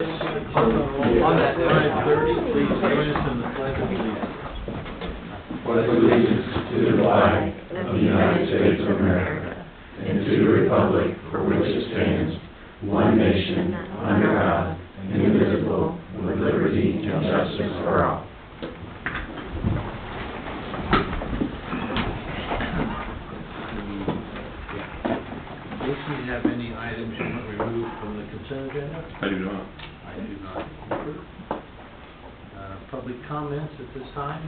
On that 5:30, please join us in the Pledge of Allegiance. Pledge allegiance to the flag of the United States of America and to the republic for which it stands, one nation, under God, indivisible, with liberty and justice for all. Do you have any items you want removed from the consent agenda? I do not. I do not. Public comments at this time?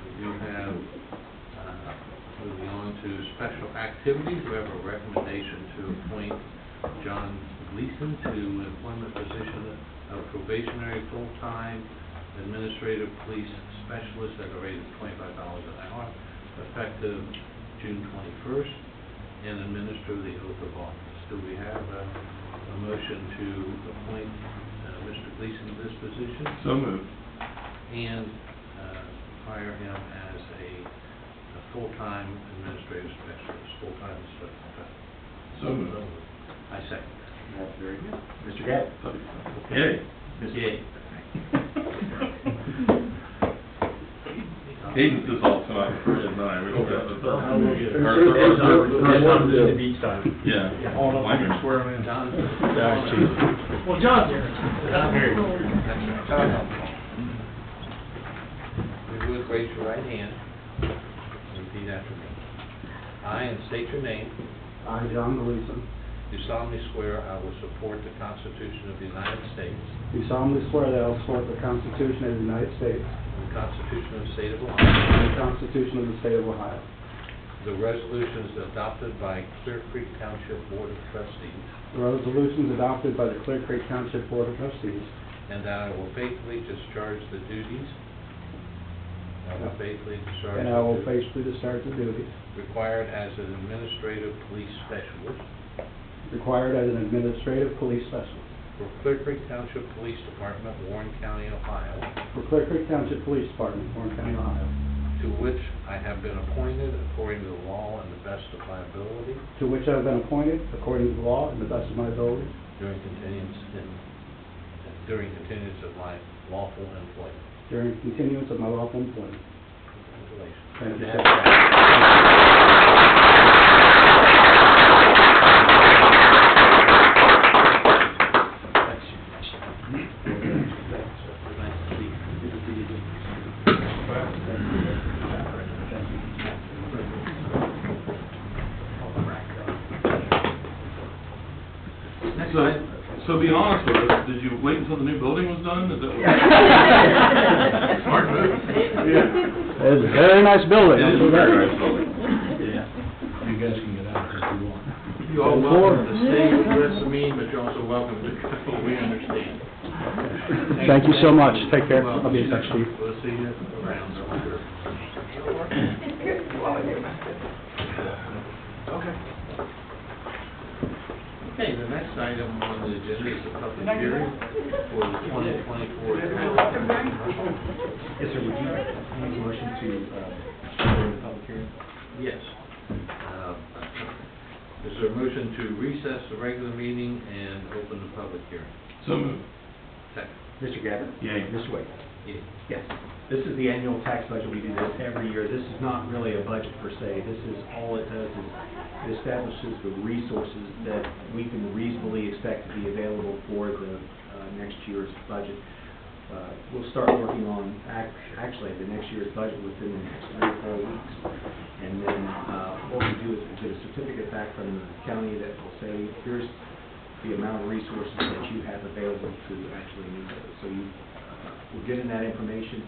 We do have, moving on to special activities, we have a recommendation to appoint John Gleason to employment position of probationary full-time administrative police specialist at a rate of $25 an hour, effective June 21st, and administer the oath of office. Do we have a motion to appoint Mr. Gleason to this position? So moved. And hire him as a full-time administrative specialist, full-time specialist. So moved. I second that. That's very good. Mr. Gadd? Yay. Yay. Cadence is all tonight for Ed and I. We don't have the The beach time. Yeah. All of Mine them are- swear in, John. Well, John's here. I'm here. That's right. If you would, raise your right hand. Repeat after me. I, and state your name, I, John Gleason, do solemnly swear I will support the Constitution of the United States do solemnly swear that I will support the Constitution of the United States and the Constitution of the State of Ohio, and the Constitution of the State of Ohio, the resolutions adopted by Clear Creek Township Board of Trustees, the resolutions adopted by the Clear Creek Township Board of Trustees, and that I will faithfully discharge the duties and I will faithfully discharge the duties required as an administrative police specialist required as an administrative police specialist for Clear Creek Township Police Department, Warren County, Ohio, for Clear Creek Township Police Department, Warren County, Ohio, to which I have been appointed according to the law and the best of my ability to which I have been appointed according to the law and the best of my ability during continuance of my lawful employment. during continuance of my lawful employment. Congratulations. Thank you. So be honest with us, did you wait until the new building was done? Is that what? Smart move. Yeah. It's a very nice building. It is a very nice building. Yeah. You guys can get out if you want. You're all welcome to stay for the rest of the meeting, but you're also welcome to go. We understand. Thank you so much. Take care. You're I'll be in touch with you. We'll see you around, I'm sure. Okay, the next item on the agenda is a public hearing for the 2024. Yes, sir, would you make a motion to open the public hearing? Yes. Is there a motion to recess the regular meeting and open the public hearing? So moved. Second. Mr. Gabbard? Yay. Mr. Wade? Yeah. Yes. This is the annual tax budget. We do this every year. This is not really a budget per se. This is, all it does is it establishes the resources that we can reasonably expect to be available for the next year's budget. We'll start working on actually the next year's budget within the next 3 or 4 weeks. And then what we do is we get a certificate back from the county that will say, here's the amount of resources that you have available to actually meet those. So we're getting that information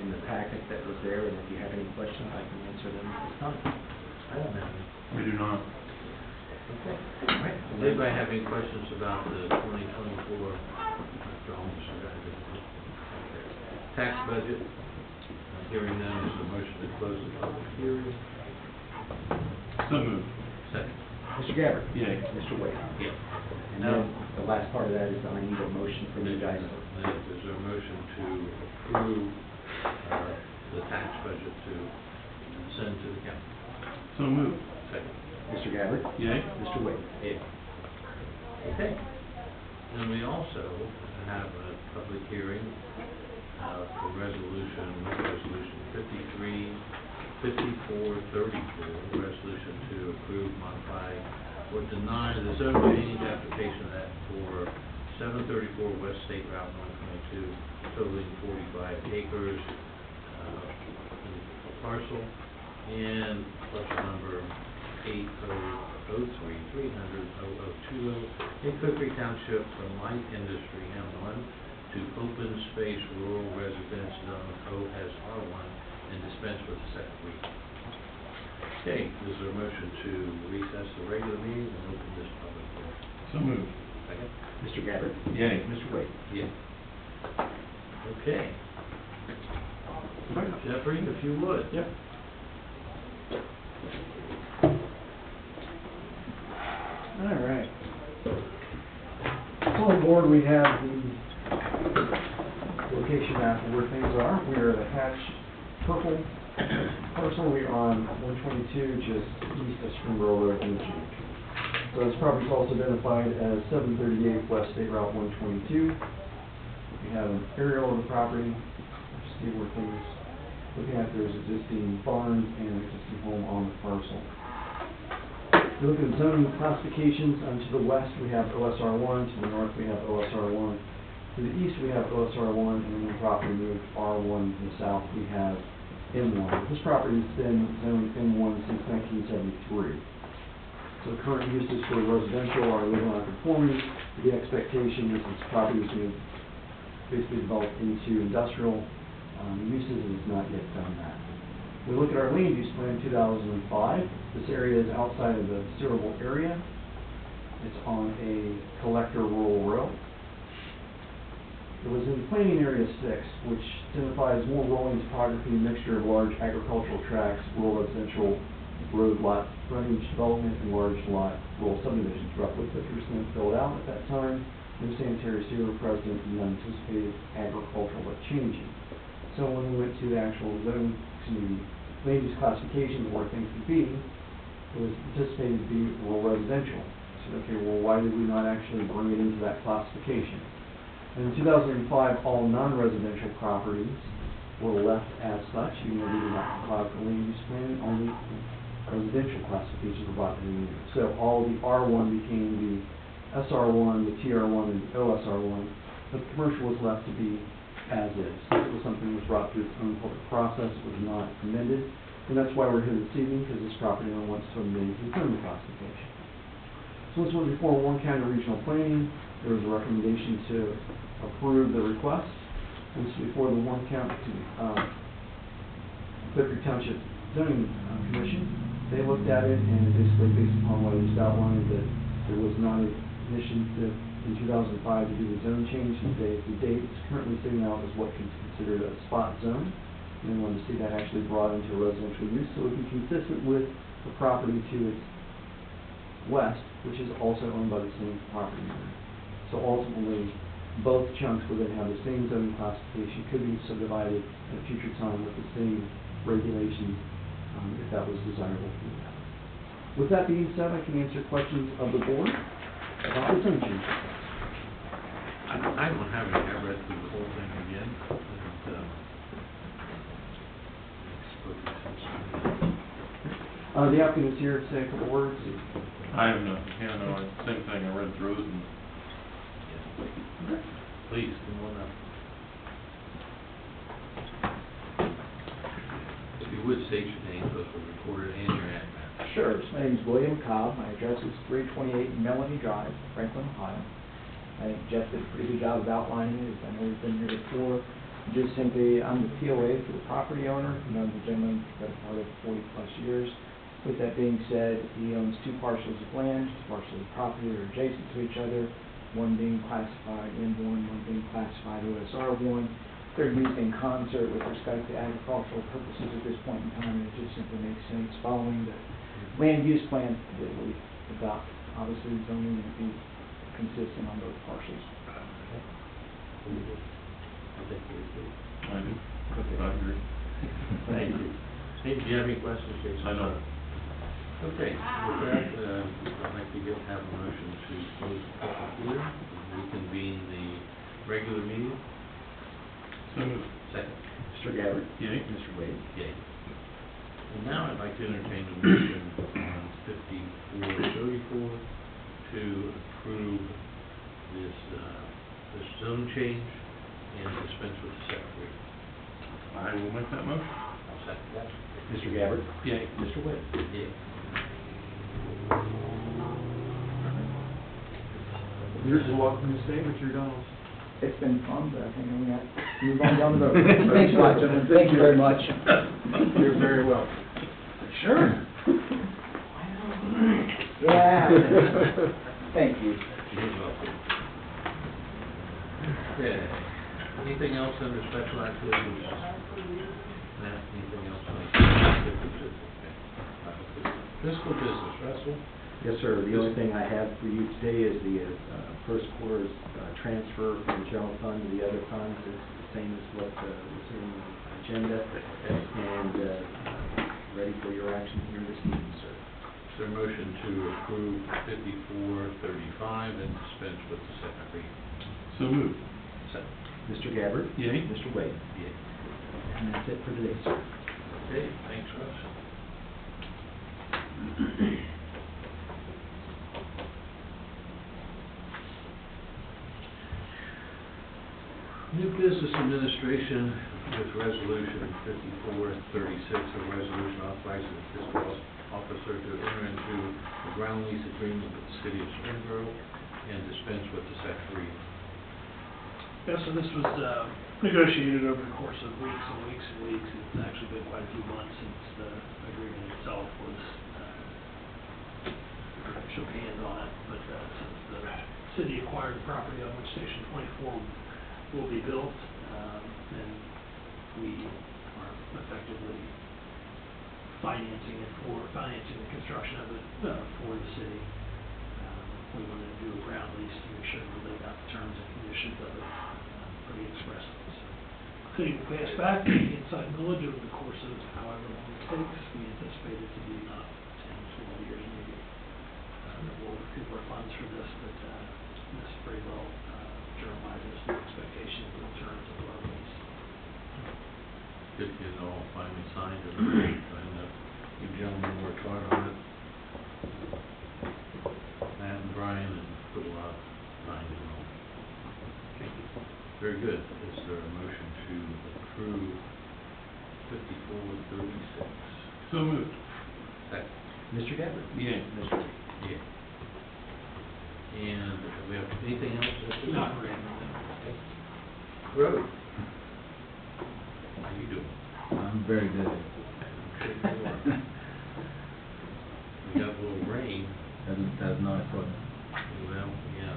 in the packet that was there, and if you have any questions, I can answer them at this time. I don't have any. We do not. Okay. All right. Does anybody have any questions about the 2024 tax budget? Hearing none, is there a motion to close the public hearing? So moved. Second. Mr. Gabbard? Yay. Mr. Wade? Yeah. And then the last part of that is I need a motion from you guys. Is there a motion to approve the tax budget to send to the county? So moved. Second. Mr. Gabbard? Yay. Mr. Wade? Yeah. Okay. And we also have a public hearing for resolution 5434, resolution to approve, modify, or deny the zone change application of that for 734 West State Route 122, totaling 45 acres, parcel, and parcel number 8003-300-0020 in Cook Creek Township from light industry M1 to open space rural residence zone OSR1 and dispense with the second reading. Okay, is there a motion to recess the regular meeting and open this public hearing? So moved. Second? Mr. Gabbard? Yay. Mr. Wade? Yeah. Okay. Jeffrey, if you would. Yep. All right. So on board, we have the location map of where things are. We are the hatched purple parcel. We are on 122, just east of Springboro Road in G. So this property is also identified as 738 West State Route 122. We have an aerial of the property. Let's see where things, looking at there's existing barns and an existing home on the parcel. If you look at the zoning classifications, to the west we have OSR1, to the north we have OSR1, to the east we have OSR1, and then the property moved R1 to the south we have M1. This property has been zoned M1 since 1973. So the current uses for residential are legal non-conforming. The expectation is this property is going to basically develop into industrial uses, and it's not yet done that. We look at our land use plan 2005. This area is outside of the sewerable area. It's on a collector rural road. It was in planning area 6, which identifies more rolling topography, mixture of large agricultural tracts, rural residential road lot frontage development, and large lot rural subdivisions. Roughly 50% filled out at that time. No sanitary sewer present, and unanticipated agricultural but changing. So when we went to the actual land use classification of where things could be, it was anticipated to be rural residential. So okay, well, why did we not actually bring it into that classification? And in 2005, all non-residential properties were left as such, even though we did not comply with the land use plan. Only residential classifications were brought in. So all the R1 became the SR1, the TR1, and the OSR1, but the commercial was left to be as is. It was something that was brought through its own public process. It was not amended, and that's why we're here this evening, because this property owner wants to amend his zoning classification. So this was before Warren County Regional Planning. There was a recommendation to approve the request. This was before the Warren County Clear Creek Township Zoning Commission. They looked at it, and basically, based upon what I just outlined, that there was not a mission in 2005 to do the zone change. The date it's currently sitting out is what is considered a spot zone. And they wanted to see that actually brought into a residential use, so it would be consistent with the property to its west, which is also owned by the same property owner. So ultimately, both chunks would then have the same zoning classification, could be subdivided at a future time with the same regulations, if that was desirable for them. With that being said, I can answer questions of the board about the zone change. I don't have any. I read through the whole thing again. The applicant is here to say a couple words. I have nothing. Yeah, no, same thing. I read through it and Please, come on up. If you would, state your name, so it's recorded, and your address. Sure. My name is William Cobb. My address is 328 Melanie Drive, Franklin, Ohio. I think Jeff did a pretty good job of outlining it. I know we've been here before. Just simply, I'm the POA for the property owner. I've known the gentleman for the part of 40-plus years. With that being said, he owns 2 parcels of land, 2 parcels of property that are adjacent to each other, one being classified M1, one being classified OSR1. They're used in concert with respect to agricultural purposes at this point in time, and it just simply makes sense following the land use plan that we adopt. Obviously, zoning would be consistent on both parcels. I do. I agree. Thank you. Hey, do you have any questions, Jason? I don't. Okay, with that, I'd like to have a motion to close the public hearing. We can regular meeting. So moved. Second. Mr. Gabbard? Yay. Mr. Wade? Yay. And now I'd like to entertain a motion on 5434 to approve this zone change and dispense with the second reading. I will make that motion. I'll second that. Mr. Gabbard? Yay. Mr. Wade? Yay. Yours is welcome to stay with your dogs. It's been fun, but I think we have to move on down the road. Thanks a lot, gentlemen. Thank you very much. You're very welcome. Sure. Yeah. Thank you. You're welcome. Okay. Anything else under special activities? Matt, anything else? Fiscal business, Russell? Yes, sir. The only thing I have for you today is the first quarter's transfer from the general fund to the other funds. It's the same as what was in the agenda, and ready for your action here this evening, sir. Is there a motion to approve 5435 and dispense with the second reading? So moved. Second. Mr. Gabbard? Yay. Mr. Wade? Yay. And that's it for today, sir. Okay, thanks, Russ. New business administration with resolution 5436, a resolution authorizing the fiscal officer to enter into a ground lease agreement with the city of Springboro and dispense with the second reading. Yeah, so this was negotiated over the course of weeks and weeks and weeks. It's actually been quite a few months since the agreement itself was shook hands on it. But since the city acquired the property on which Station 24 will be built, and we are effectively financing the construction of it for the city. We wanted to do a ground lease to make sure we laid out the terms and conditions of it pretty expressly. So, city will pay us back the inside millage over the course of however long it takes. We anticipate it to be not 10, 12 years maybe. That we'll recoup our funds for this, but this very well generalizes the expectations in terms of our lease. Good to get it all finally signed and approved. I know you gentlemen worked hard on it. Matt and Brian and put a lot behind it all. Very good. Is there a motion to approve 5436? So moved. Second. Mr. Gabbard? Yay. Mr. Wade? Yeah. And we have anything else? Not really. Road. How you doing? I'm very good. Sure you are. We got a little rain. That's not a problem. Well, yeah.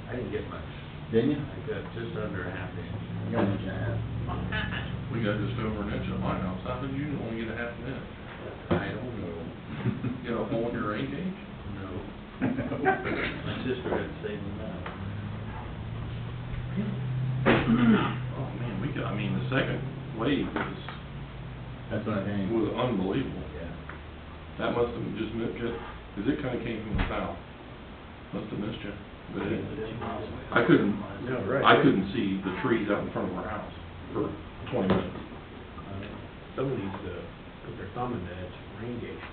I didn't get much. Didn't you? I got just under a half inch. I got an inch and a half. We got just over an inch at my house. How did you only get a half an inch? I don't know. Get a hole in your rain gauge? No. My sister had the same amount. Oh, man, the second wave That's what I think. was unbelievable. Yeah. That must have just missed you, because it kind of came from the south. Must have missed you. But I couldn't, No, right. I couldn't see the trees out in front of our house for 20 minutes. Someone needs to put their thumb in that rain gauge.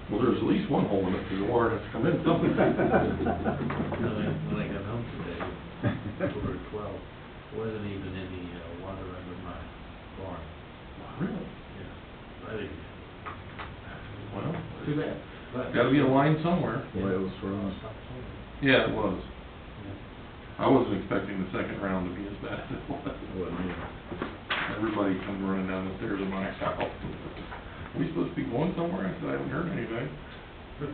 Well, there's at least one hole in it, because the water has to come in something. When I got home today, over 12, wasn't even any water under my barn. Really? Yeah. I didn't. Well, Too bad. But gotta be a line somewhere. Boy, it was wrong. Yeah, it was. I wasn't expecting the second round to be as bad as it was. Everybody come running down the stairs of my house. We supposed to be going somewhere? I said, I haven't heard anything. But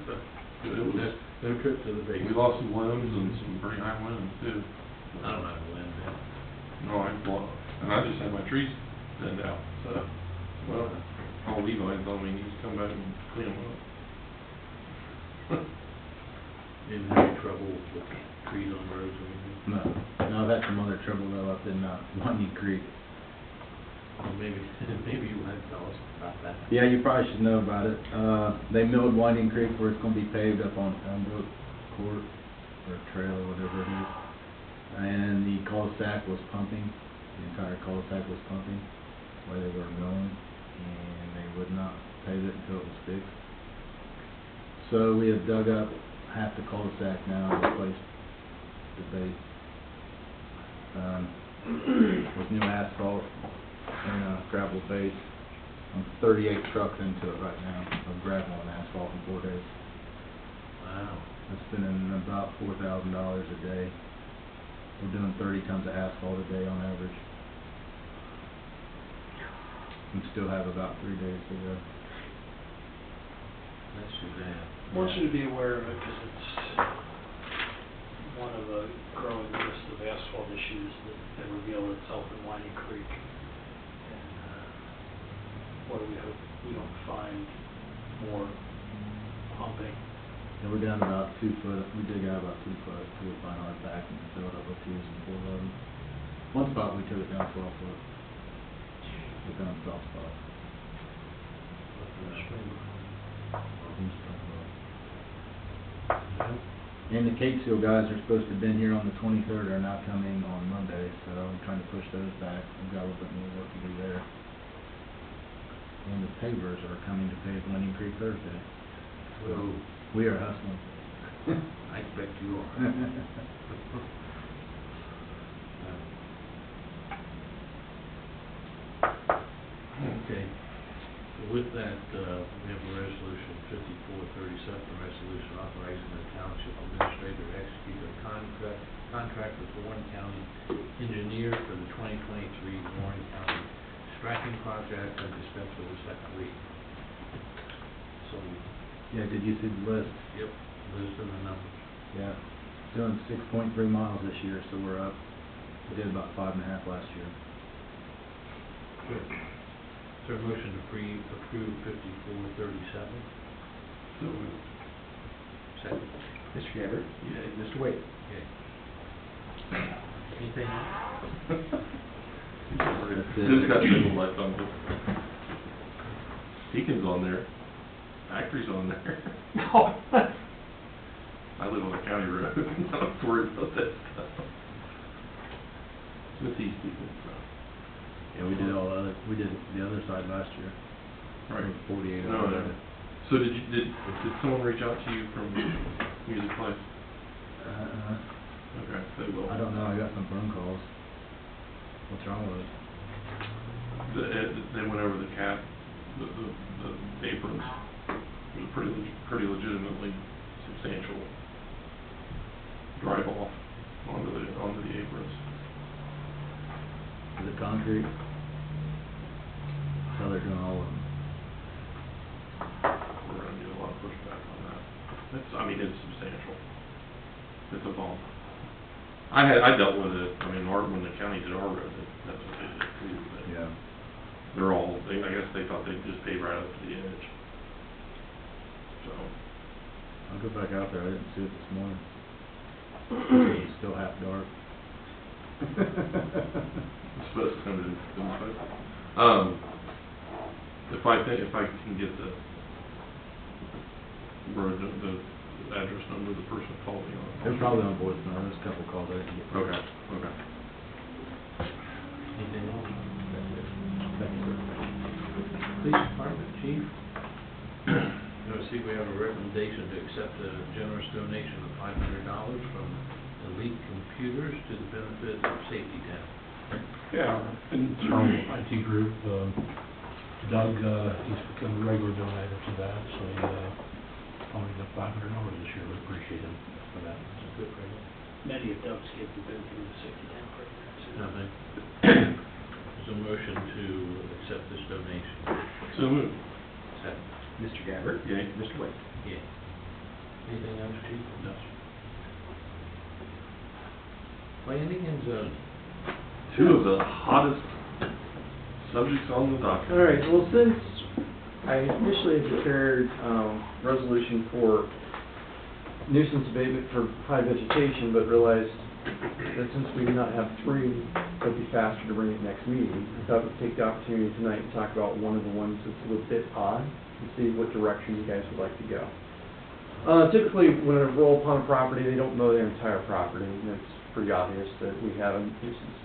it was, No trip to the we basement. lost some limbs and some pretty high winds too. I don't have a wind now. No, and I just had my trees thinned out, so, well, I'll leave Levi told me he needs to come back and clean them up. Didn't have any trouble with trees on roads or anything? No, I've had some other trouble though up in Winding Creek. Well, maybe you had to tell us about that. Yeah, you probably should know about it. They milled Winding Creek where it's gonna be paved up on Elmbrook Court, or trail or whatever it is. And he calls cul-de-sac was pumping, the entire cul-de-sac was pumping where they were going, and they would not pave it until it was fixed. So we have dug up half the cul-de-sac now and replaced the base with new asphalt and a gravel base. I'm 38 trucks into it right now of gravel and asphalt in 4 days. Wow. I'm spending about $4,000 a day. We're doing 30 tons of asphalt a day on average. And still have about 3 days to go. That's too bad. I want you to be aware of it because it's one of a growing list of asphalt issues that reveal itself in Winding Creek. And what do we hope we don't find more pumping? And we're down about 2 foot, we dig out about 2 foot, so we find hard back and fill it up with 2s and 411s. One spot we took it down 12 foot. We found a soft spot. And the Cape Seal guys are supposed to have been here on the 23rd, are not coming on Monday, so I'm trying to push those back. We've got a little bit more work to do there. And the pavers are coming to pave Winding Creek Thursday. So we are hustling. I expect you are. Okay. With that, we have a resolution 5437, a resolution authorizing the township administrator to execute a contract with Warren County engineer for the 2023 Warren County striping project and dispense with the second reading. So, Yeah, did you see the list? yep, those are the numbers. Yeah. Doing 6.3 miles this year, so we're up. We did about 5.5 last year. Good. Is there a motion to approve 5437? So moved. Second. Mr. Gabbard? Yay. Mr. Wade? Okay. Anything else? That's it. Just got civil lights on it. Deacon's on there. Factory's on there. No. I live on a county road. I'm not worried about that stuff. With these people, so. Yeah, we did the other side last year. Right. 48 No, hours. no. So did someone reach out to you from Music Place? Okay, they will. I don't know, I got some phone calls. What's wrong with it? They went over the cap, the aprons. It was pretty legitimately substantial drive off onto the aprons. Is it concrete? So they're doing all of them. We're gonna get a lot of pushback on that. It's substantial. It's a bump. I dealt with it, when the county did our road, that's what they did too, but Yeah. I guess they thought they'd just pave right up to the edge. So, I'll go back out there, I didn't see it this morning. It's still half dark. it's supposed to come to, if I can get the road, the address number of the person that called me on. They're probably on voicemail, there's a couple calls I didn't get. Okay. Anything else? That's it. Thank you, sir. Police Department, Chief? See, we have a recommendation to accept a generous donation of $500 from Elite Computers to the benefit of Safety Town. Yeah, and Our IT group, Doug, he's become a regular donator to that, so he donated $500 this year. We appreciate him for that. It's a good program. Many of Doug's kids have been through the Safety Town program, so. Nothing. There's a motion to accept this donation. so moved. Second. Mr. Gabbard? Yay. Mr. Wade? Yeah. Anything else, Chief? No. Planning and zoning. Two of the hottest subjects on the docket. All right, well, since I initially prepared resolution for nuisance abatement for high vegetation, but realized that since we do not have three, it'll be faster to bring it next meeting. I thought we'd take the opportunity tonight to talk about one of the ones that's a little bit odd and see what direction you guys would like to go. Typically, when I roll upon a property, they don't mow their entire property, and it's pretty obvious that we have a nuisance.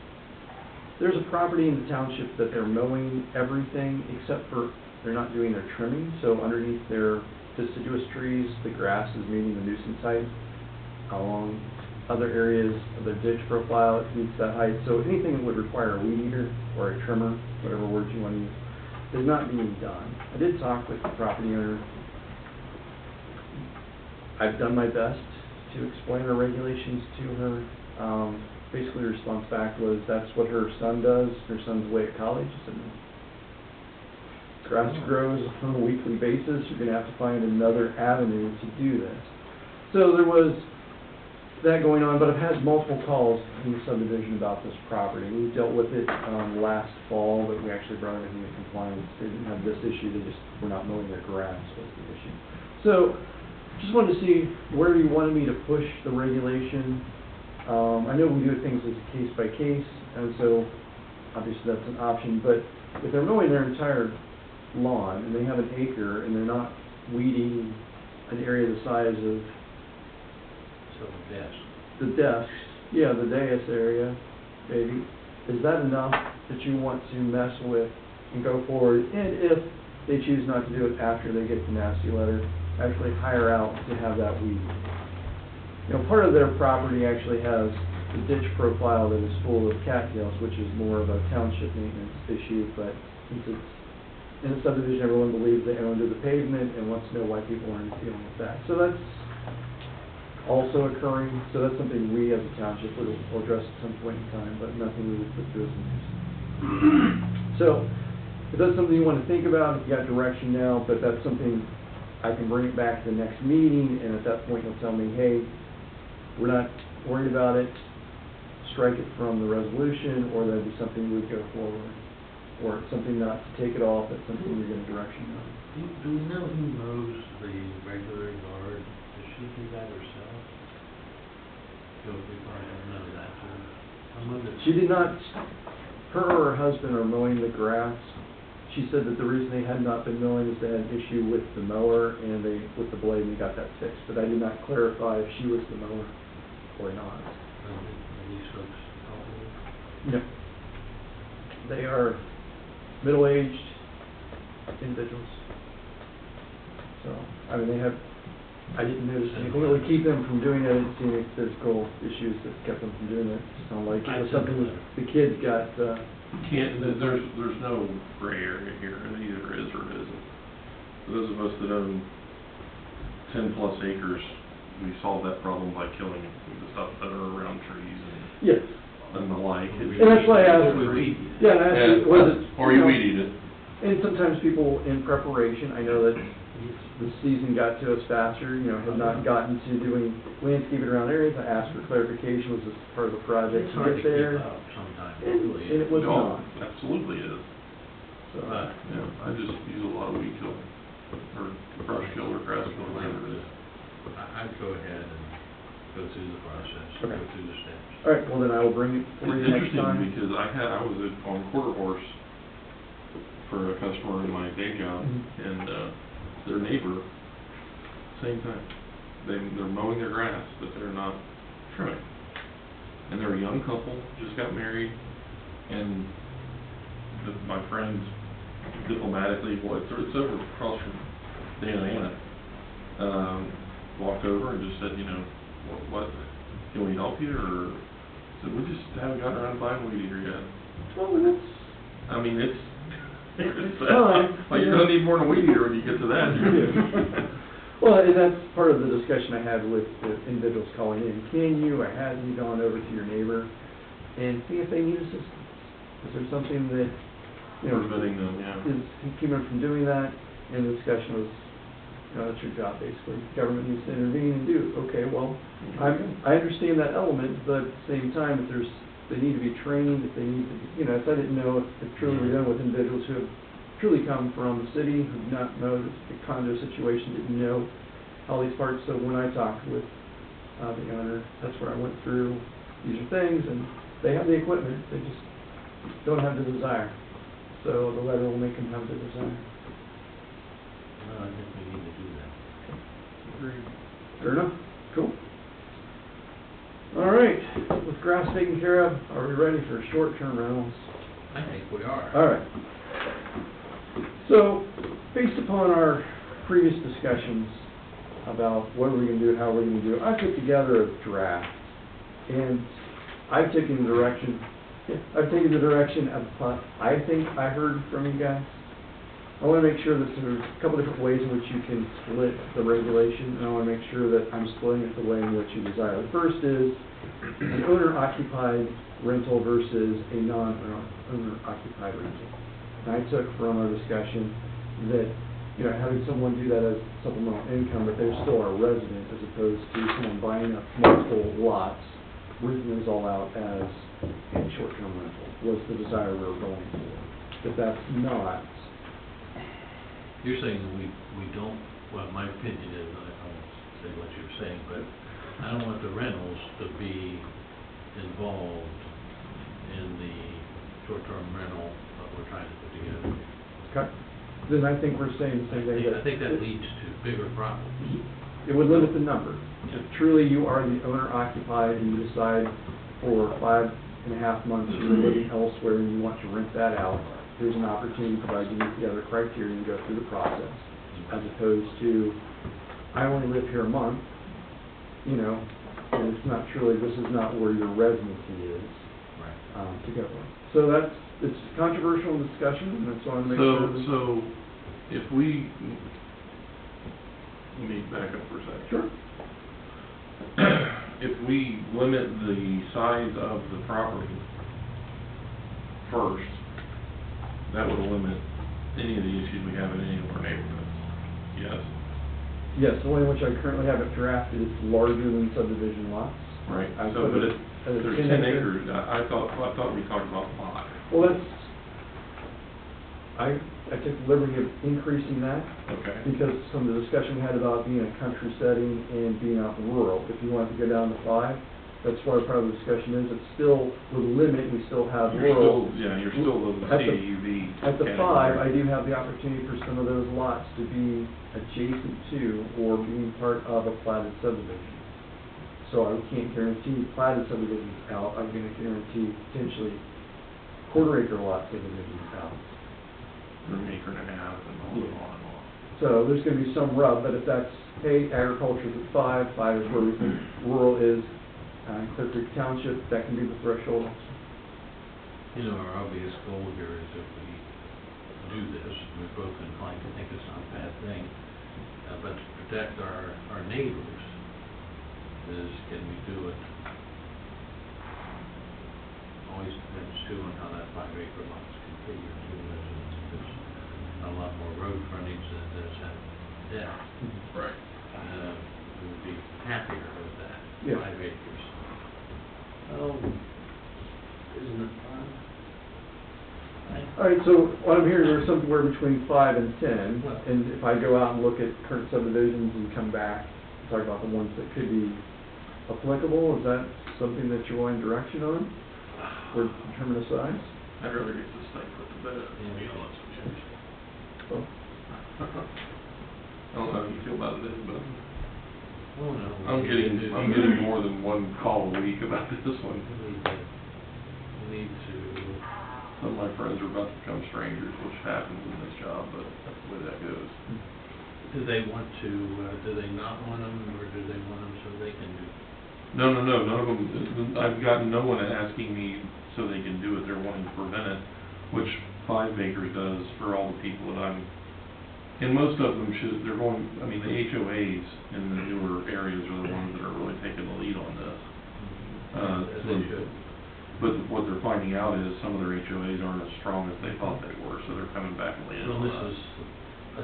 There's a property in the township that they're mowing everything except for they're not doing their trimming, so underneath their deciduous trees, the grass is meeting the nuisance height. Along other areas of their ditch profile, it meets that height, so anything that would require a weed eater or a trimmer, whatever words you want to use, is not being done. I did talk with the property owner. I've done my best to explain our regulations to her. Basically, her response back was, that's what her son does. Her son's away at college. I said, grass grows on a weekly basis. You're going to have to find another avenue to do this. So there was that going on, but I've had multiple calls in the subdivision about this property. We dealt with it last fall, but we actually brought everything into compliance. They didn't have this issue. They just were not mowing their grass was the issue. So just wanted to see where you wanted me to push the regulation. I know we do things as a case by case, and so obviously that's an option, but if they're mowing their entire lawn and they have an acre and they're not weeding an area the size of the desk, yeah, the dais area, maybe, is that enough that you want to mess with and go forward? And if they choose not to do it after they get the nasty letter, actually hire out to have that weed. You know, part of their property actually has a ditch profile that is full of cattails, which is more of a township maintenance issue, but since it's in the subdivision, everyone believes they own to the pavement and wants to know why people aren't dealing with that. So that's also occurring, so that's something we as a township will address at some point in time, but nothing we would put through as a nuisance. So if that's something you want to think about, you got direction now, but that's something I can bring it back to the next meeting, and at that point you'll tell me, hey, we're not worried about it, strike it from the resolution, or that'd be something we'd go forward, or it's something not to take it off, that's something you're getting direction on. Do we know who mows the regular yard? Does she do that herself? We probably don't know that. She did not, her or her husband are mowing the grass. She said that the reason they had not been mowing is they had an issue with the mower and with the blade, and they got that fixed. But I did not clarify if she was the mower or not. These folks No. They are middle-aged individuals. So, I mean, I didn't notice anything that would keep them from doing it. I didn't see any physical issues that kept them from doing it. It sounded like it was something that the kids got, There's no gray area here, it either is or it isn't. For those of us that own 10+ acres, we solve that problem by killing the stuff that are around trees yes. and the like. And that's why I asked, yeah, and I asked, was it, or you weed eat it. and sometimes people in preparation, I know that the season got to us faster, had not gotten to doing landscaping around areas. I asked for clarification, was this part of the project It's to hard get to there? keep up sometimes. And it was No, not. absolutely is. So, Yeah, I just use a lot of weed kill, or brush kill, or grass kill, or whatever it is. I'd go ahead and go through the process, Okay. go through the steps. all right, well then I will bring it for It's you next interesting time. because I was on quarter horse for a customer in my day job, Mhm. and their neighbor, same thing. They're mowing their grass, but they're not trimming. And they're a young couple, just got married, and my friends diplomatically, it's over across from Dan and Anna, walked over and just said, what, can we help you, or said, we just haven't gotten around to buying a weed eater yet. Well, that's, I mean, it's fine. like you're gonna need more than a weed eater when you get to that. well, and that's part of the discussion I had with the individuals calling in. Can you, or have you gone over to your neighbor and see if they need assistance? Is there something that, Preventing them, yeah. is keeping them from doing that? And the discussion was, that's your job, basically. Government needs to intervene and do. Okay, well, I understand that element, but at the same time, if they need to be trained, if they need to, if I didn't know if truly we're dealing with individuals who have truly come from the city, who do not know the condo situation, didn't know all these parts. So when I talked with the owner, that's where I went through, these are things, and they have the equipment, they just don't have the desire. So the letter will make them have the desire. I think we need to do that. Agreed. Fair enough. Cool. All right, with grass taken care of, are we ready for short-term rentals? I think we are. All right. So, based upon our previous discussions about what are we going to do, how we're going to do it, I put together a draft, and I've taken the direction of what I think I heard from you guys. I want to make sure that there's a couple different ways in which you can split the regulation, and I want to make sure that I'm splitting it the way in which you desire. The first is an owner-occupied rental versus a non-owner-occupied rental. And I took from our discussion that, you know, having someone do that as supplemental income, but they're still a resident as opposed to someone buying up multiple lots, renting those all out as a short-term rental, was the desire we were going for. If that's not, You're saying that we don't, well, my opinion is, I won't say what you're saying, but I don't want the rentals to be involved in the short-term rental that we're trying to put together. okay, then I think we're saying the same thing. I think that leads to bigger problems. It would limit the number. Yeah. If truly you are the owner occupied and you decide for 5.5 months you're living elsewhere and you want to rent that out, there's an opportunity provided you meet the other criteria and go through the process, as opposed to, I only live here a month, you know, and it's not truly, this is not where your residency is, Right. to go with. So that's, it's controversial discussion, and that's why I want to make sure. that- So, if we, let me back up for a second. Sure. If we limit the size of the property first, that would eliminate any of the issues we have in any of our neighborhoods. Yes? Yes, the way in which I currently have it drafted, it's larger than subdivision lots. Right. I So, put but it as a there's 10 10 acre. acres, I thought we talked about 5. Well, that's, I took the liberty of increasing that Okay. because some of the discussion we had about being a country setting and being out rural. If you wanted to go down to 5, that's why part of the discussion is, it's still, with a limit, we still have You're rural. still, yeah, you're still in the At the- CAUV. At the 5, I category. do have the opportunity for some of those lots to be adjacent to or being part of a platted subdivision. So I can't guarantee platted subdivisions out, I'm gonna guarantee potentially quarter-acre lot subdivisions out. Or an acre and a half and on and on and on. So there's gonna be some rub, but if that's, hey, agriculture's at 5 is where we think rural is, Clear Creek Township, that can be the threshold. You know, our obvious goal here is if we do this, we're both inclined to think it's not a bad thing, but to protect our neighbors, is can we do it? Always depends too on how that 5-acre lot's configured too. There's a lot more road frontage than does have depth. Right. We would be happier with that, Yeah. 5 acres. Isn't it fun? All right, so what I'm hearing, there's somewhere between 5 and 10, Well- and if I go out and look at current subdivisions and come back, and talk about the ones that could be applicable, is that something that you're wanting direction on, or determine a size? I'd rather get this thing put to bed, to be honest with you. Well, I don't know how you feel about it, but Oh, no. I'm getting more than one call a week about this one. We need to, Some of my friends are about to become strangers, which happens in this job, but that's the way that goes. do they want to, do they not want them, or do they want them so they can do? No, none of them, I've gotten no one asking me so they can do it, they're wanting to prevent it, which 5 acres does for all the people that I'm, and most of them they're going, I mean, the HOAs in the newer areas are the ones that are really taking the lead on this. As they should. But what they're finding out is some of their HOAs aren't as strong as they thought they were, so they're coming back and leaning Well, on this us. is.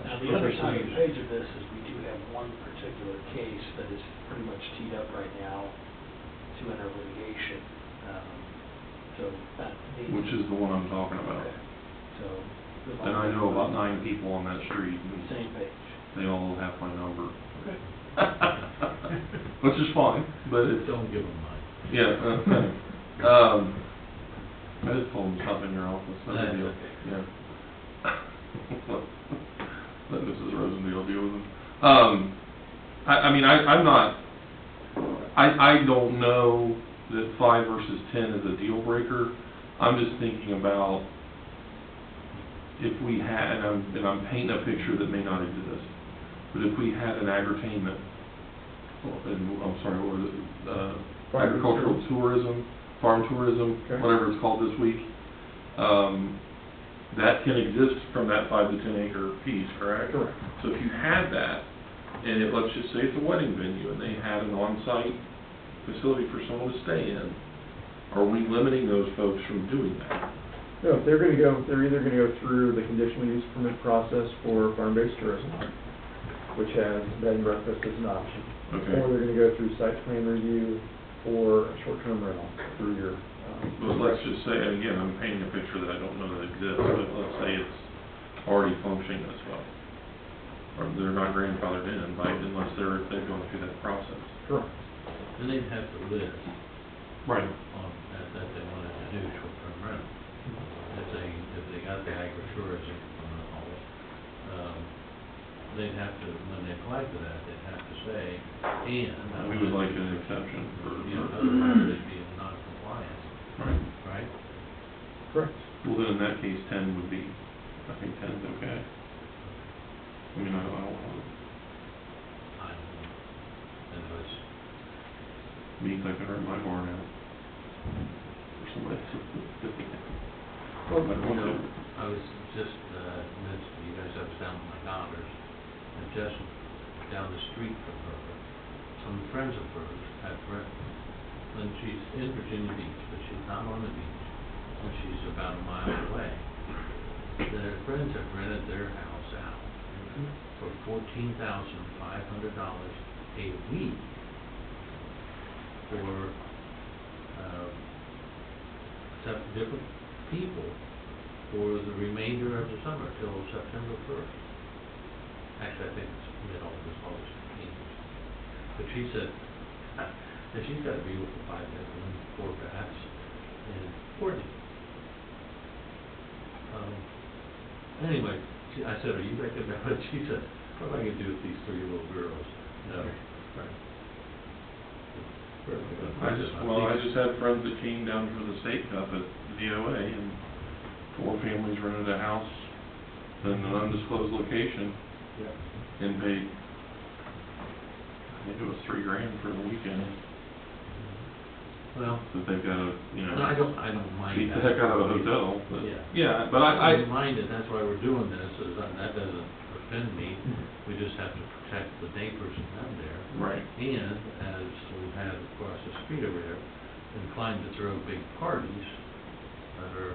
Now, the other side of the page of this is we do have one particular case that is pretty much teed up right now to enter litigation. So that needs. Which is the one I'm talking about. Okay, so. And I know about 9 people on that street, and Same page. they all have my number. Okay. Which is fine, but it's, Don't give them mine. yeah, I just told them stop in your office, no big That's deal, okay. yeah. Let Mrs. Rosendale deal with them. I mean, I'm not, I don't know that 5 versus 10 is a deal breaker. I'm just thinking about if we had, and I'm painting a picture that may not exist, but if we had an agri-tainment, I'm sorry, what was it, agricultural tourism, farm tourism, Okay. whatever it's called this week, that can exist from that 5 to 10 acre piece, correct? Correct. So if you had that, and let's just say it's a wedding venue, and they had an on-site facility for someone to stay in, are we limiting those folks from doing that? No, if they're either gonna go through the conditional use permit process for farm-based tourism, which has bed and breakfast as an option. Okay. Or they're gonna go through site plan review for a short-term rental through your, But let's just say, and again, I'm painting a picture that I don't know that exists, but let's say it's already functioning this way. Or they're not grandfathered in, right, unless they've gone through that process. Correct. And they'd have to live Right. on, that they wanted to do short-term rental. If they got the agritourism, they'd have to, when they applied for that, they'd have to say, and. We would like an exception for. You know, otherwise they'd be in non-compliance, Right. right? Correct. Well, then in that case, 10 would be, I think 10's okay. I mean, I don't know. I don't know. And it was, Means I can rent my barn out. For somebody. Well, you know, I was just, mentioning, you guys, I was down with my daughters, and just down the street from her, some friends of hers had rent, and she's in Virginia Beach, but she's not on the beach, and she's about a mile away. Their friends have rented their house out for $14,500 a week for, 7 different people for the remainder of the summer till September 1st. Actually, I think it's mid-August, August 15th. But she said, and she's got a beautiful 5-bedroom, 4 baths in Courtney. Anyway, I said, are you thinking about it? She said, what am I going to do with these 3 little girls? No. Right. I just had friends that came down for the state cup at DOA, and 4 families rented a house in an undisclosed location and paid, I think it was $3,000 for the weekend. Well, That they've got to, you know, no, I don't mind beat the that. heck out of a hotel, but, Yeah. yeah, but I I, don't mind it, that's why we're doing this, is that doesn't offend me. We just have to protect the neighbors and them there. right, And as we've had across the street over there, inclined to throw big parties that are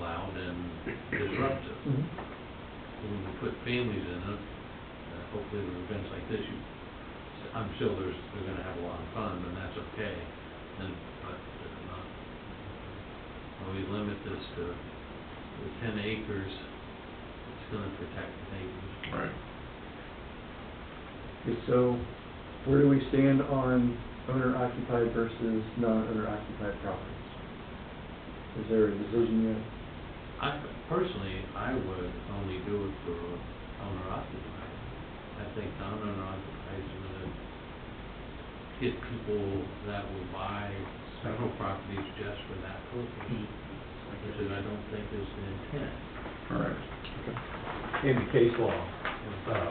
loud and disruptive. When you put families in it, hopefully with events like this, I'm sure they're gonna have a lot of fun, and that's okay. But not, when we limit this to the 10 acres, it's gonna protect the neighbors. right. Okay, so where do we stand on owner-occupied versus non-owner-occupied properties? Is there a decision yet? Personally, I would only do it for owner-occupied. I think non-owner-occupied is gonna get people that will buy several properties just for that purpose, which is, I don't think is the intent. Correct. In the case law,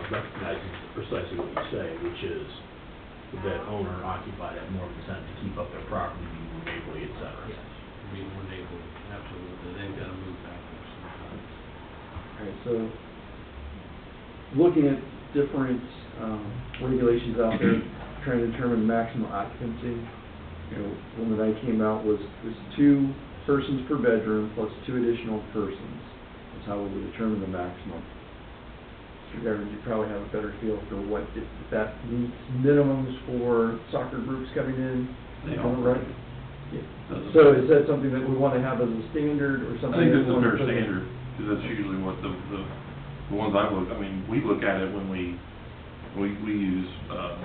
recognizing precisely what you say, which is that owner occupied have more consent to keep up their property, be more neighborly, et cetera. Yes, be more neighborly, absolutely, they've gotta move backwards sometimes. All right, so looking at different regulations out there, trying to determine maximum occupancy, you know, one that I came out was 2 persons per bedroom plus 2 additional persons. That's how we would determine the maximum. Mr. Governor, you probably have a better feel for what, if that meets minimums for soccer groups coming in. They on the all- right? Yeah. So is that something that we want to have as a standard or I something? think that that's we a wanna fair put in? standard, because that's usually what the ones I look, I mean, we look at it when we use, well,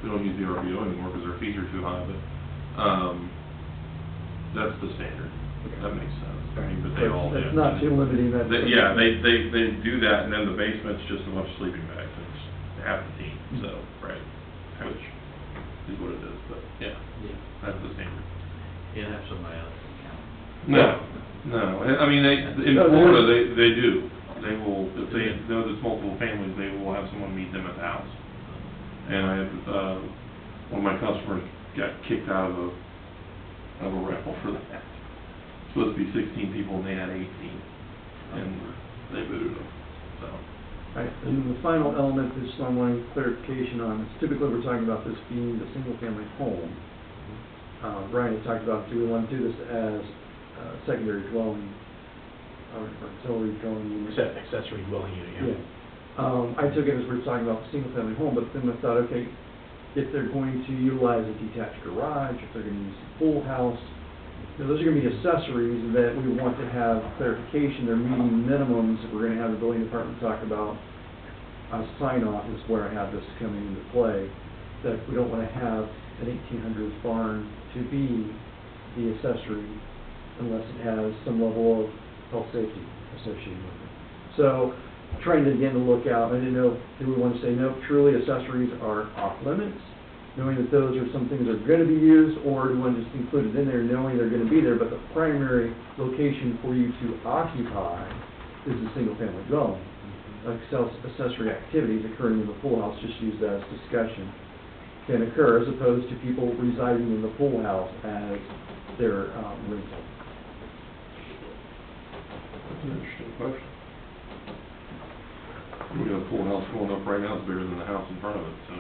we don't use the RVO anymore because our fees are too high, but, that's the standard. That makes sense. I mean, but they all, yeah. It's not too limiting, that's. Yeah, they do that, and then the basement's just a bunch of sleeping bags, and it's half the team, so, right, which, is what it is, but, yeah, Yeah. that's the standard. You have somebody else to count. No, I mean, in Florida, they do. They will, if they know there's multiple families, they will have someone meet them at the house. And I have, one of my customers got kicked out of a rental for that. Supposed to be 16 people, and they had 18, and they booted them, so. Right, and the final element is I want clarification on, is typically we're talking about this being the single-family home. Brian had talked about, do we want to do this as secondary dwelling, or auxiliary dwelling unit? Accessory dwelling unit, yeah. I took it as we're talking about the single-family home, but then I thought, okay, if they're going to utilize a detached garage, if they're going to use a pool house, you know, those are going to be accessories that we want to have clarification. They're meeting minimums. We're going to have the building department talk about sign-off is where I have this coming into play, that we don't want to have an 1800s barn to be the accessory unless it has some level of health safety associated with it. So trying to, again, to look out, I didn't know, do we want to say, no, truly accessories are off limits, knowing that those are some things that are going to be used, or do we want to just include it in there knowing they're going to be there, but the primary location for you to occupy is a single-family dwelling. Like accessory activities occurring in the pool house, just use that as discussion, can occur, as opposed to people residing in the pool house as their rental. That's an interesting question. We got a pool house going up right now, it's bigger than the house in front of it, so.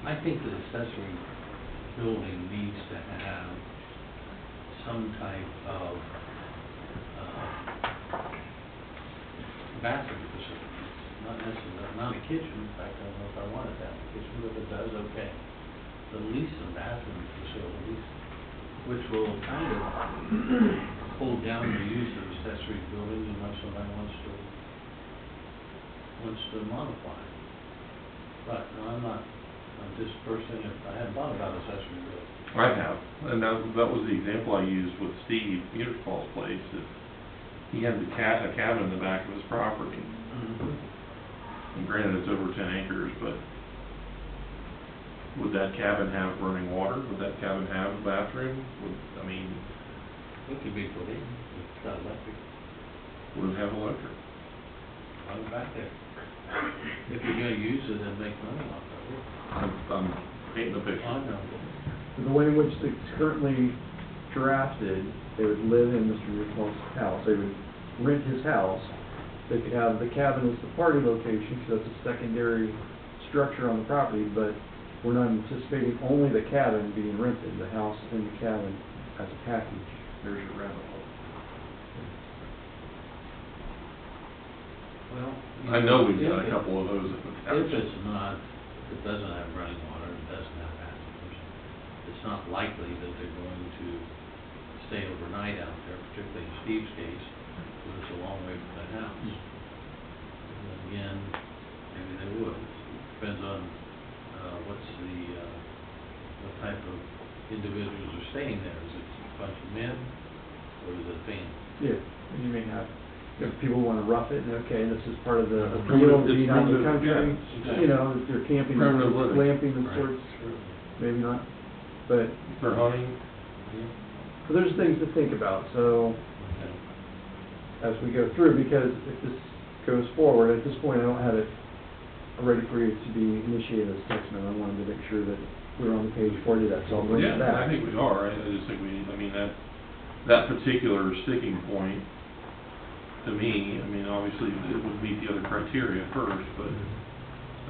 I think the accessory building needs to have some type of bathroom facilities, not necessarily, not a kitchen. In fact, I don't know if I wanted that, a kitchen, but if it does, okay. But at least some bathroom facilities, which will kind of hold down the use of accessory buildings unless somebody wants to modify it. But, no, I'm just first thing, I hadn't thought about accessory buildings. I have, and that was the example I used with Steve Petersfall's place, is he had a cabin in the back of his property. And granted, it's over 10 acres, but would that cabin have running water? Would that cabin have a bathroom? I mean... It could be put in, it's got electric, Would it have electric? run it back there. If you're gonna use it and make money off of it. I'm painting the picture. I know. The way in which it's currently drafted, they would live in Mr. Newfall's house, they would rent his house, they could have the cabin as the party location, because that's a secondary structure on the property, but we're not anticipating only the cabin being rented, the house and the cabin as a package. There's your rabbit hole. Well. I know we've got if a couple of those at the house. If it's not, if it doesn't have running water, it doesn't have bathrooms, it's not likely that they're going to stay overnight out there, particularly in Steve's case, because it's a long way from the house. And again, maybe they would. Depends on, what type of individuals are staying there. Is it a bunch of men, or is it family? Yeah, and you may have, if people want to rough it, and okay, this is part of the Primitive- appeal of being out in the it's country, primitive, yeah. you know, if you're camping, Primitive living. glamping and Right. sorts, maybe not, but For hunting, but there's things to think about, so Okay. as we go through, because if this goes forward, at this point, I don't have it ready for you to be initiated as text amendment. I wanted to make sure that we're on the page for you, that's all, bring it yeah, back. I think we are. I just think that particular sticking point, to me, I mean, obviously, it would meet the other criteria first, but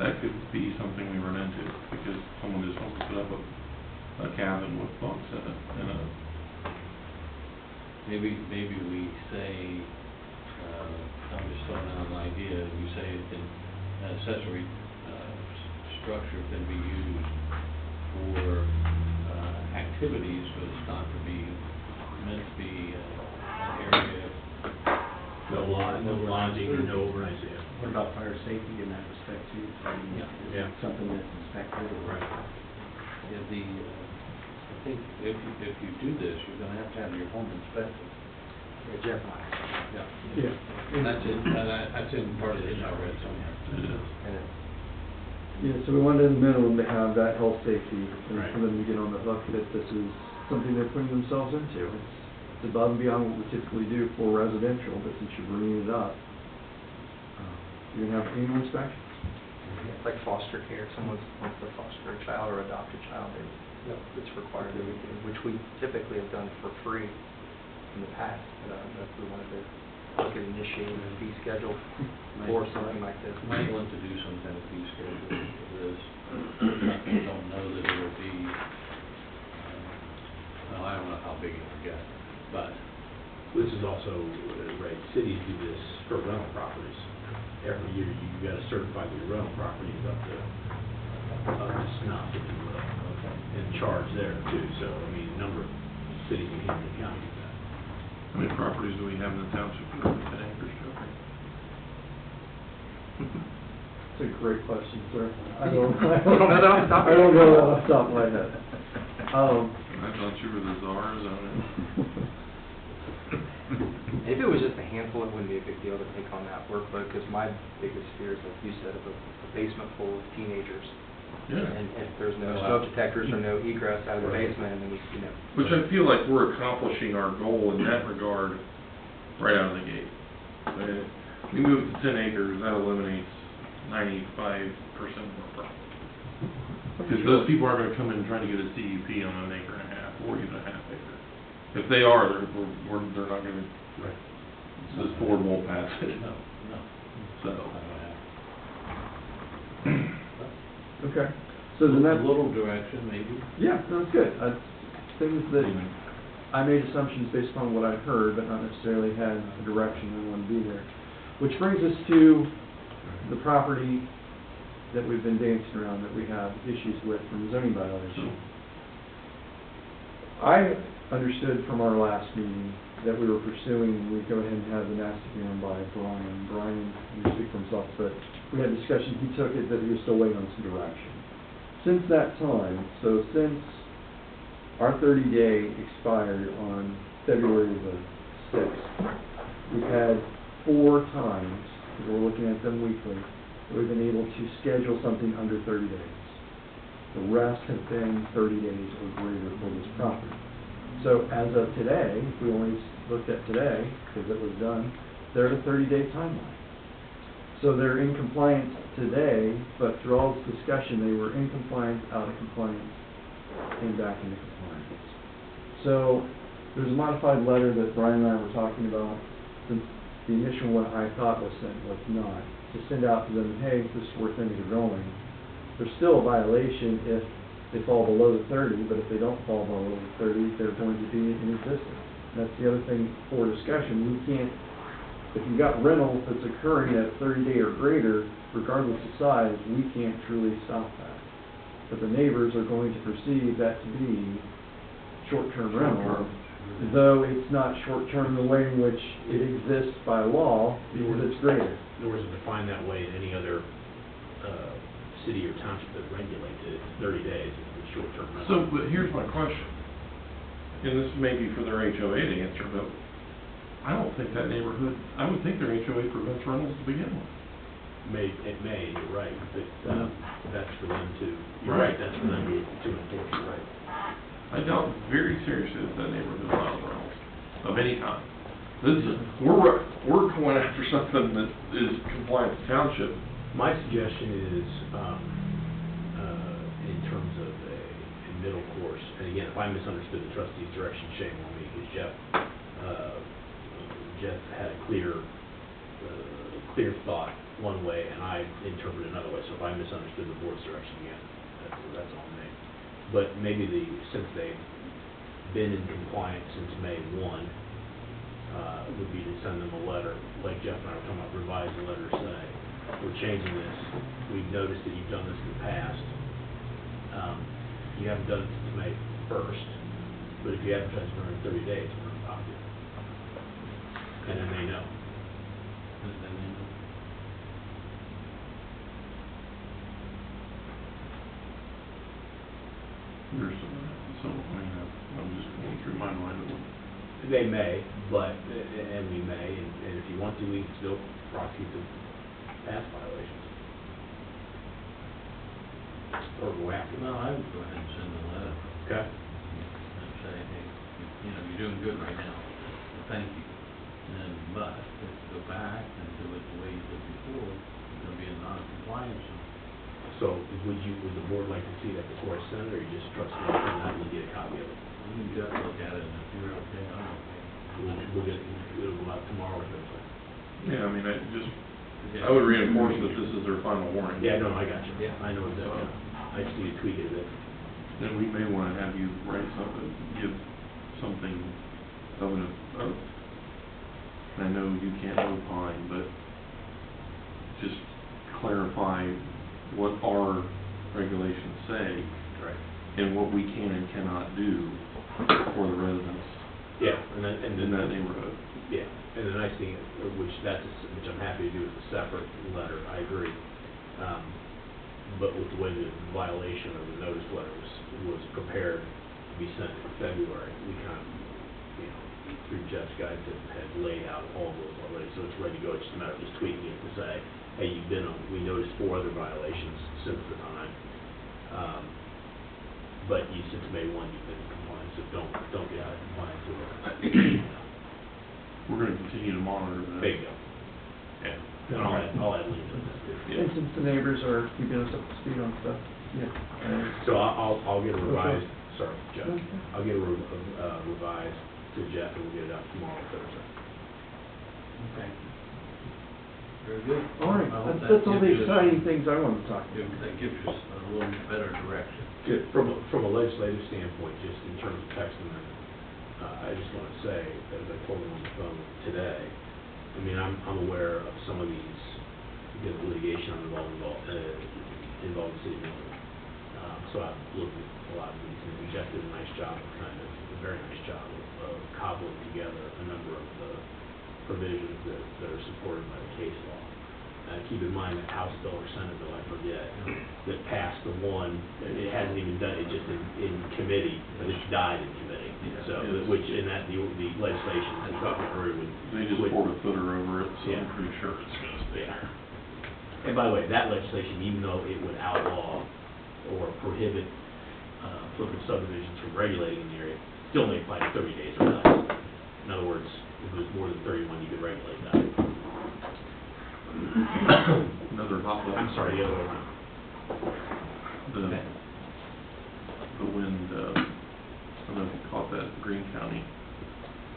that could be something we run into, because someone just wants to put up a cabin with bunks in it, and Maybe we say, I'm just throwing out an idea, we say it can, an accessory, structure can be used for, activities, but it's not to be, meant to be, an area. No lodging or no overnight stay. What about fire safety in that respect too? I mean, Yeah. is Yeah. it something that's inspected or? Right. I think if you do this, you're gonna have to have your home inspected. Jeff and I. Yeah. And that's in part of it, I read somewhere. It is. And Yeah, so we wanted in the minimum to have that health safety, and Right. for them to get on the hook that this is something they're putting themselves into. It's above and beyond what we typically do for residential, but since you're bringing it up, you're gonna have annual inspections. it's like foster care, if someone wants to foster a child or adopt a child, it's required that we do, which we typically have done for free in the past, but I don't know if we wanted to look at initiating a fee schedule or something like this. Might want to do some kind of fee schedule for this. I don't know that it will be, well, I don't know how big it will get, but This is also, right, cities do this for rental properties. Every year, you gotta certify that your rental property is up to snuff, if you will, and charge there too. So, I mean, a number of cities in Henry County do that. How many properties do we have in the township that are over 10 acres, Joe? It's a great question, sir. I You don't don't know that off the top of I your don't head? know that off the top of my head. I thought you were the czars on it. If it was just a handful, it wouldn't be a big deal to take on that workload, because my biggest fear is, like you said, of a basement full of teenagers. Yeah. And if there's no Wow. smoke detectors or no egress out of the basement, and then we, Which I feel like we're accomplishing our goal in that regard right out of the gate. We move to 10 acres, that eliminates 95% of our problems. Because those people aren't gonna come in trying to get a CUP on an acre and a half, or even a half acre. If they are, they're not gonna, Right. this board won't pass it, no. so. Okay, so then that's. A little direction, maybe. Yeah, that's good. Things that, I made assumptions based upon what I heard, but not necessarily had a direction I want to be there. Which brings us to the property that we've been dancing around, that we have issues with from a zoning violation. I understood from our last meeting that we were pursuing, we go ahead and have the nasty hearing by Brian. Brian, you speak for himself, but we had discussion, he took it that he was still waiting on some direction. Since that time, so since our 30-day expired on February the 6th, we've had 4 times, we're looking at them weekly, that we've been able to schedule something under 30 days. The rest have been 30 days or greater for this property. So as of today, if we only looked at today, because it was done, they're at a 30-day timeline. So they're in compliance today, but through all this discussion, they were in compliance, out of compliance, and back into compliance. So there's a modified letter that Brian and I were talking about, since the initial one I thought was sent was not, to send out to them, hey, this is where things are going. There's still a violation if they fall below the 30, but if they don't fall below the 30, they're going to be in existence. That's the other thing for discussion. We can't, if you've got rental that's occurring at 30-day or greater, regardless of size, we can't truly stop that. But the neighbors are going to perceive that to be short-term rental, though it's not short-term in the way in which it exists by law, because it's greater. Nor is it defined that way in any other city or township that regulates it. It's 30 days, it's short-term rental. So, but here's my question, and this may be for their HOA to answer, but I don't think that neighborhood, I would think their HOA prevents rentals to begin with. It may, you're right, but that's for them to, you're Right. right, that's for them to enforce, you're right. I doubt very seriously that neighborhood allows rentals of any kind. This is, we're going after something that is compliant with township. My suggestion is, in terms of a middle course, and again, if I misunderstood the trustee's direction, shame on me, because Jeff had a clear thought one way, and I interpreted another way, so if I misunderstood the board's direction again, that's on me. But maybe since they've been in compliance since May 1, would be to send them a letter, like Jeff and I were talking about, revise the letter, say, we're changing this, we've noticed that you've done this in the past, you haven't done it since May 1st, but if you advertise for 30 days, we're going to stop you. And then they know. There's some, I mean, I'm just going through my mind of They may, but, and we may, and if you want to, we can still prosecute the past violations. Or go after them. Well, I would go ahead and send a letter Okay. and say, hey, you know, you're doing good right now, thank you. But if you go back and do it the way you did before, you're gonna be in non-compliance. So would the board like to see that before I send it, or you just trust me and not you get a copy of it? You can just look at it, and if you're okay, I'm okay. It'll go out tomorrow or Thursday. Yeah, I mean, I would reinforce that this is their final warning. Yeah, no, I got you. Yeah, I know exactly. I just need to tweak it a bit. Then we may wanna have you write something, give something of I know you can't opine, but just clarify what our regulations say Right. and what we can and cannot do for the residents Yeah, and in that neighborhood. Yeah, and the nice thing, which I'm happy to do, is a separate letter, I agree. But with the way the violation of the notice letter was prepared to be sent in February, we kind of, you know, through Jeff's guide, had laid out all of those already, so it's ready to go. It's just a matter of just tweaking it to say, hey, we noticed 4 other violations since the time. But since May 1, you've been in compliance, so don't get out of compliance with it. We're gonna continue to monitor that. There you go. Yeah. And I'll add links on that too. Yeah. And since the neighbors are keeping us up to speed on stuff, yeah. So I'll get a revised, sorry, Jeff, Okay. I'll get a revised to Jeff, and we'll get it out tomorrow or Thursday. Okay. Very good. All right, I hope that that's all the gives you- exciting things I want to talk about. That gives you a little better direction. Good. From a legislative standpoint, just in terms of text amendment, I just want to say, as I told him on the phone today, I mean, I'm aware of some of these, the litigation I'm involved in the city of Milton. So I've looked at a lot of these, and Jeff did a nice job, a very nice job of cobbling together a number of the provisions that are supported by the case law. Keep in mind that House bill or Senate bill, I forget, that passed the one, it hasn't even done it just in committee, but it's died in committee. Yeah. So, Yes. which, in that, the legislation, the government already would. They just would- poured a footer over it, so Yeah. I'm pretty sure it's gonna stay. Yeah. And by the way, that legislation, even though it would outlaw or prohibit political subdivisions from regulating in the area, still may apply to 30 days or less. In other words, if it was more than 31, you could regulate that. Another hot button. I'm sorry, the other way around. The wind, I don't know if you caught that, in Greene County,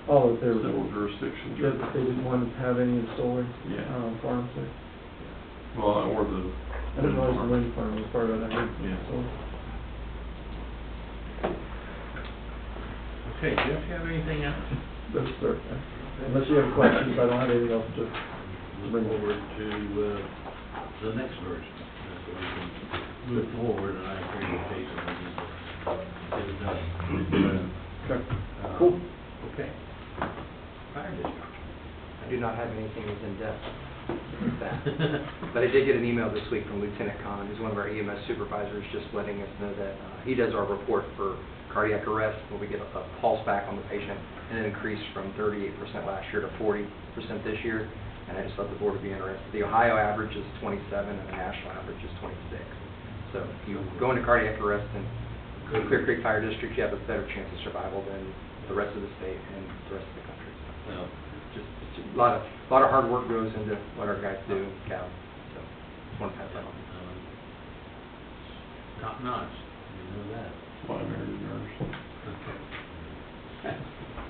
Oh, there was, several jurisdictions. that they didn't want to have any of the solar, Yeah. farms there. Well, or the. I didn't realize the wind farm was part of that. Yeah. So, Okay, Jeff, you have anything else? that's fair. Unless you have questions, I don't have anything else to Look bring forward over. to the next version, so we can move forward, and I agree with Jason, we need to get it done. Okay. Cool. Okay. Fire district. I do not have anything as in-depth as that. But I did get an email this week from Lieutenant Kahn, who's one of our EMS supervisors, just letting us know that he does our report for cardiac arrest, where we get a pulse back on the patient, and it increased from 38% last year to 40% this year. And I just thought the board would be interested. The Ohio average is 27, and the national average is 26. So if you go into cardiac arrest in Clear Creek Fire District, you have a better chance of survival than the rest of the state and the rest of the country. Well, Just a lot of hard work goes into what our guys do, Cal. So just want to pass that on. top notch, you know that. Why I married a nurse.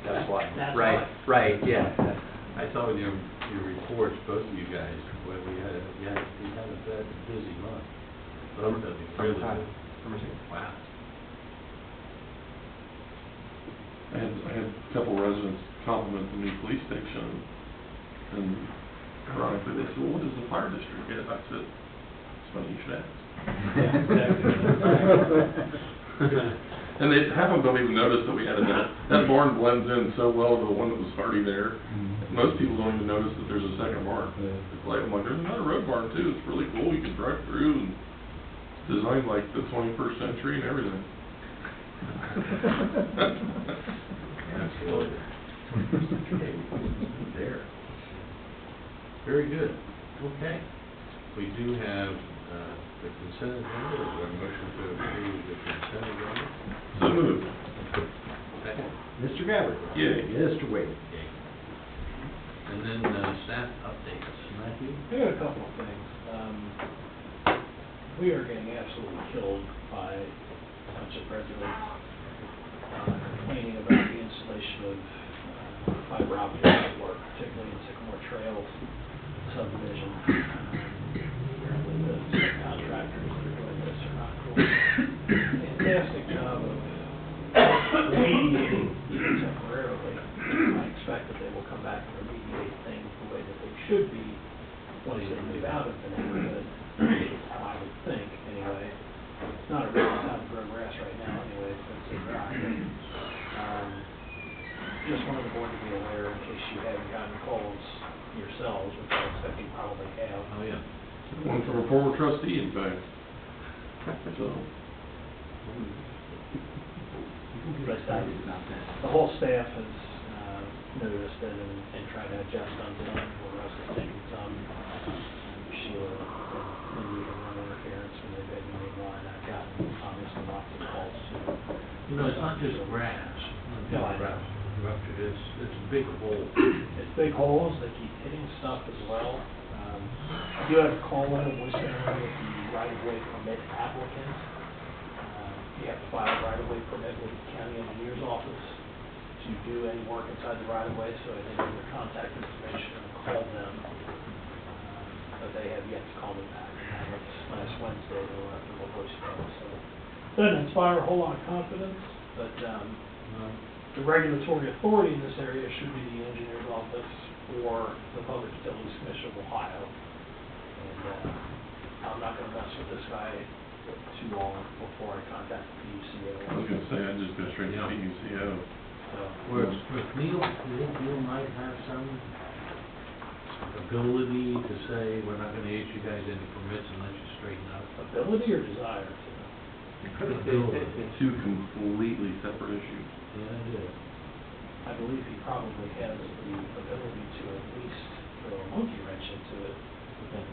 That's why. That's Right, why. right, yeah. I saw in your reports, both of you guys, where you had a busy month. Both of you, really. Summertime. Wow. I had a couple residents compliment the new police station, and ironically, they said, well, what does the fire district get? I said, it's funny you should ask. And half of them don't even notice that we added that barn blends in so well to the one that was already there. Most people don't even notice that there's a second barn. It's like, I'm like, there's another road barn too, it's really cool, you can drive through, and it's designed like the 21st century and everything. Absolutely. There. Very good. Okay. We do have the consent agenda. Is there a motion to approve the consent agenda? So moved. Second? Mr. Gabbard? Yay. Mr. Wade? Yay. And then staff updates. Matthew? I got a couple of things. We are getting absolutely killed by township residents complaining about the installation of fiber optic network, particularly in Sycamore Trails subdivision. Apparently the subcontractors that are doing this are not doing a fantastic job of remediating even temporarily. I expect that they will come back and remediate things the way that they should be once they move out of the neighborhood. I would think, anyway. It's not a real time to grow grass right now anyway, so it's so dry. Just wanted the board to be aware in case you haven't gotten calls yourselves, which I expect you probably have. Oh, yeah. One from a former trustee, in fact. So, But the whole staff has noticed it and tried to adjust on some, or else it's taking some. Sheila and Cindy have run interference when they've had meeting line. I've gotten obviously lots of calls too. You know, it's not just grass. No, I know. Grass ruptured. It's big holes. It's big holes, they keep hitting stuff as well. I do have a call in, a voicemail with the right-of-way permit applicant. You have to file a right-of-way permit with the county engineer's office to do any work inside the right-of-way, so I did their contact information and called them. But they have yet to call me back. And that was last Wednesday, they left them a voicemail, so. Doesn't inspire a whole lot of confidence, but, the regulatory authority in this area should be the engineer's office or the Public Utilities Commission of Ohio. And, I'm not gonna mess with this guy too long before I contact the PUCO. I was gonna say, I'd just go straight to PUCO. Whereas Neil, you might have some ability to say, we're not gonna issue you guys any permits unless you straighten up. Ability or desire to? Ability. Two completely separate issues. Yeah, it is. I believe he probably has the ability to at least throw a monkey wrench into it and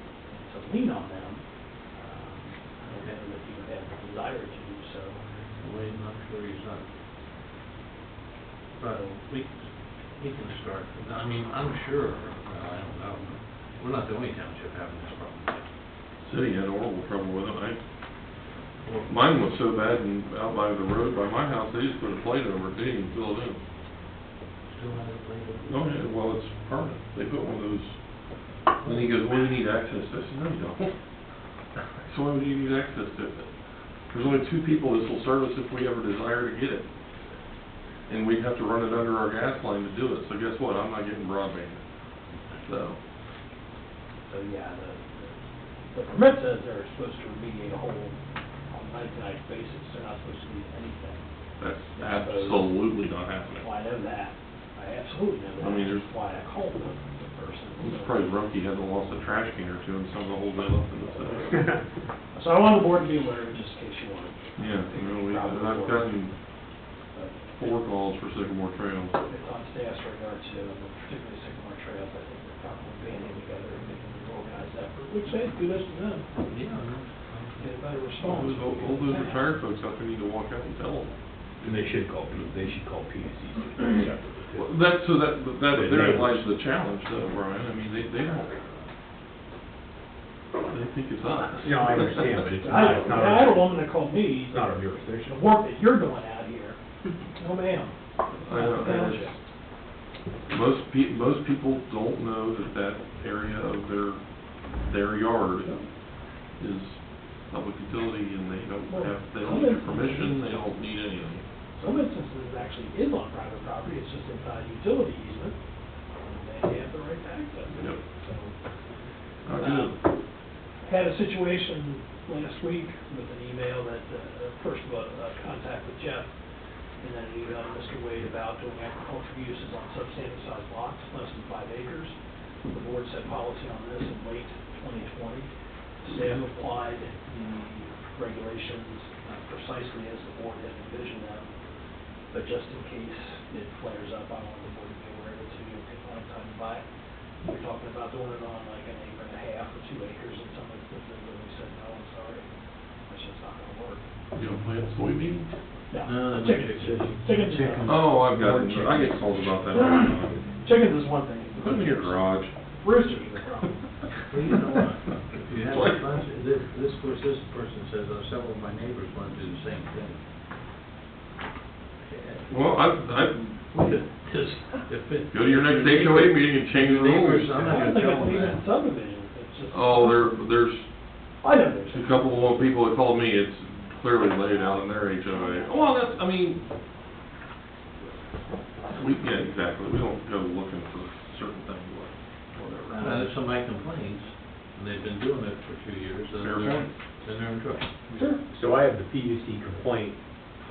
to lean on them. I don't know that he would have the desire to do so. Wayne, I'm sure he's not. But we can start. I mean, I'm sure, I don't know, we're not the only township having this problem. City had horrible trouble with it. Mine was so bad and out by the road by my house, they just put a plate over it, they didn't even fill it in. Still have it labeled? No, yeah, well, it's permanent. They put one of those, then he goes, well, you need access to it. I said, no, you don't. So why would you need access to it? There's only 2 people this will service if we ever desire to get it. And we'd have to run it under our gas line to do it, so guess what, I'm not getting broadband. So Yeah, the permit says they're supposed to remediate a hole on a night-to-night basis, they're not supposed to do anything. that's absolutely not happening. Well, I know that, I absolutely know that. I mean, there's- That's why I called the person. I'm surprised Rumpke hasn't lost a trash can or 2 and some of the holes they left in the city. So I want the board to be aware, just in case you want. Yeah, I've gotten 4 calls for Sycamore Trails. It's on staff's radar too, and particularly Sycamore Trails, I think they're probably banding together and making an organized effort, which hey, kudos to them. Yeah. Get a better All response. those retired folks out there need to walk out and tell them. And they should call PUC separately too. Well, therein lies the challenge though, Brian. I mean, they don't, they think it's us. No, I understand, but it's I not had a woman that called me, It's not our jurisdiction. the work that you're doing out here, no ma'am. I know, and it's, most people don't know that area of their yard is public utility, and they don't need permission, they don't need anything. Some instances it actually is on private property, it's just inside a utility easement, and they have the right to access it. Yep. So, Not good. had a situation last week with an email that, first of all, contact with Jeff, and then an email to Mr. Wade about doing agricultural uses on substandard sized lots, less than 5 acres. The board set policy on this in late 2020. Staff applied the regulations precisely as the board had envisioned them. but just in case it flares up, I want the board to be aware of it, so you'll take a lot of time to buy it. We're talking about doing it on like an acre and a half or 2 acres in some instances, and we said, no, I'm sorry, that's just not gonna work. You don't plant soybeans? No, No, chickens, chickens. Chickens. Oh, I get calls about that all the time. Chickens is one thing. Put them in your garage. Roosters are the problem. Well, you know what, if you have a bunch, this person says, several of my neighbors want to do the same thing. Well, Just, if it. go to your next HOA meeting and change the rules. Neighbors, I'm I not don't gonna think tell it's them even that. subdivision, it's just. Oh, there's I know there's. a couple of people that called me, it's clearly laid out in their HOA. Well, that's, I mean, yeah, exactly, we don't go looking for certain things, whatever. If somebody complains, and they've been doing it for 2 years, then Fair they're, point. then they're in trouble. Sure. So I have the PUC complaint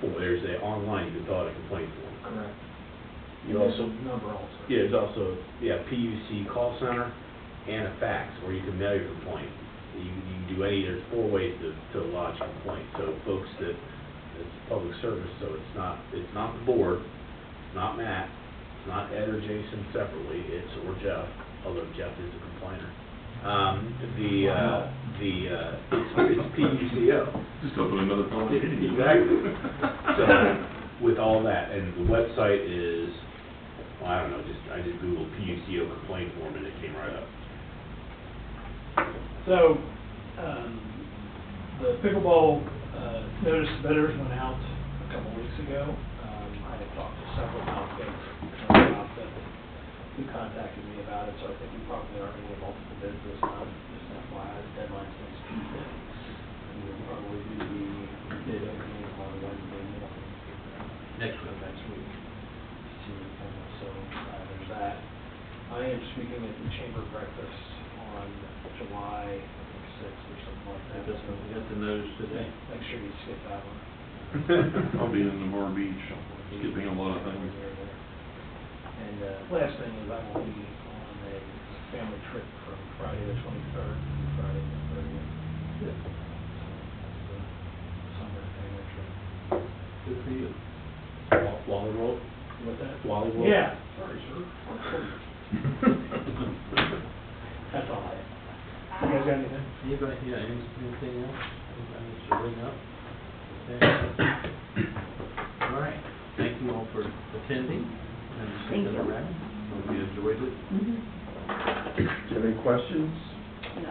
form, there's a online, you can fill out a complaint form. Correct. You also, Number also. yeah, there's also, PUC call center and a fax where you can mail your complaint. You can do there's 4 ways to lodge a complaint. So folks that, it's public service, so it's not the board, it's not Matt, it's not Ed or Jason separately, or Jeff, although Jeff is a complainer. It's PUCO. Just open another phone. Exactly. So, with all that, and the website is, well, I don't know, I just Googled PUCO complaint form and it came right up. So, the pickleball, notice to bidders went out a couple weeks ago. I had talked to several outfits, who contacted me about it, so I think we probably are gonna get multiple bids this time. Just FYI, the deadline's next Tuesday. And we'll probably do the bid opening on Wednesday morning. Next week. Next week. So, there's that. I am speaking at the Chamber Breakfast on July, I think, 6th or something like that. We got the notice today. Make sure you skip that one. I'll be in Navarre Beach, skipping a lot of things. And last thing is I will be on a family trip from Friday the 23rd to Friday the 30th. Summer family trip. Good for you. Wally World? With that? Wally World? Yeah. Sorry, sir. That's all I have. You guys got anything? Anybody, anything else? Anybody else to bring up? Okay. All right, thank you all for attending and sticking Thank you. around. Hope you enjoyed it. Mhm. Do you have any questions? No.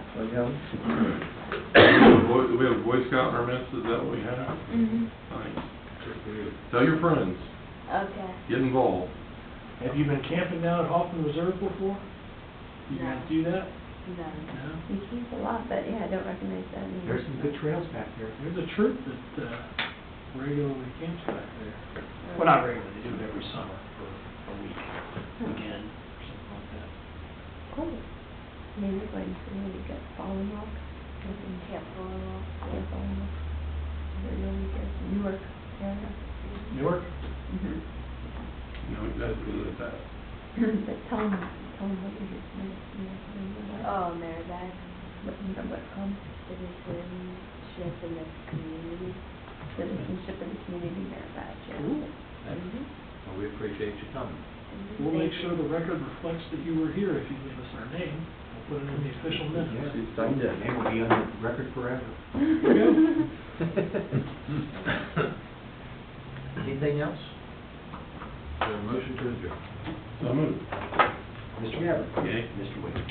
We have a Boy Scout in our midst, is that what we have? Mhm. Nice. Good for you. Tell your friends, Okay. get involved. Have you been camping down at Hoffman Reserve before? You No. gonna do that? No. No. We camp a lot, but yeah, I don't recognize that name. There's some good trails back there. There's a troop that regularly camps back there. Well, not regularly, they do it every summer for a week, weekend, or something like that. Cool. Maybe we're going to maybe get Fallen Rock. Camp Fallen Rock. Camp Fallen Rock. They're really good. Newark area. Newark? Mhm. You know, that's good at that. But tell them what you just mentioned. Oh, Meredith, What.com. citizenship in the community. Citizenship in the community, Meredith. Cool. Excellent. Well, we appreciate you coming. We'll make sure the record reflects that you were here if you give us our name. We'll put it in the official minutes. Name will be on the record forever. Anything else? Is there a motion to adjourn? So moved. Mr. Gabbard? Okay. Mr. Wade?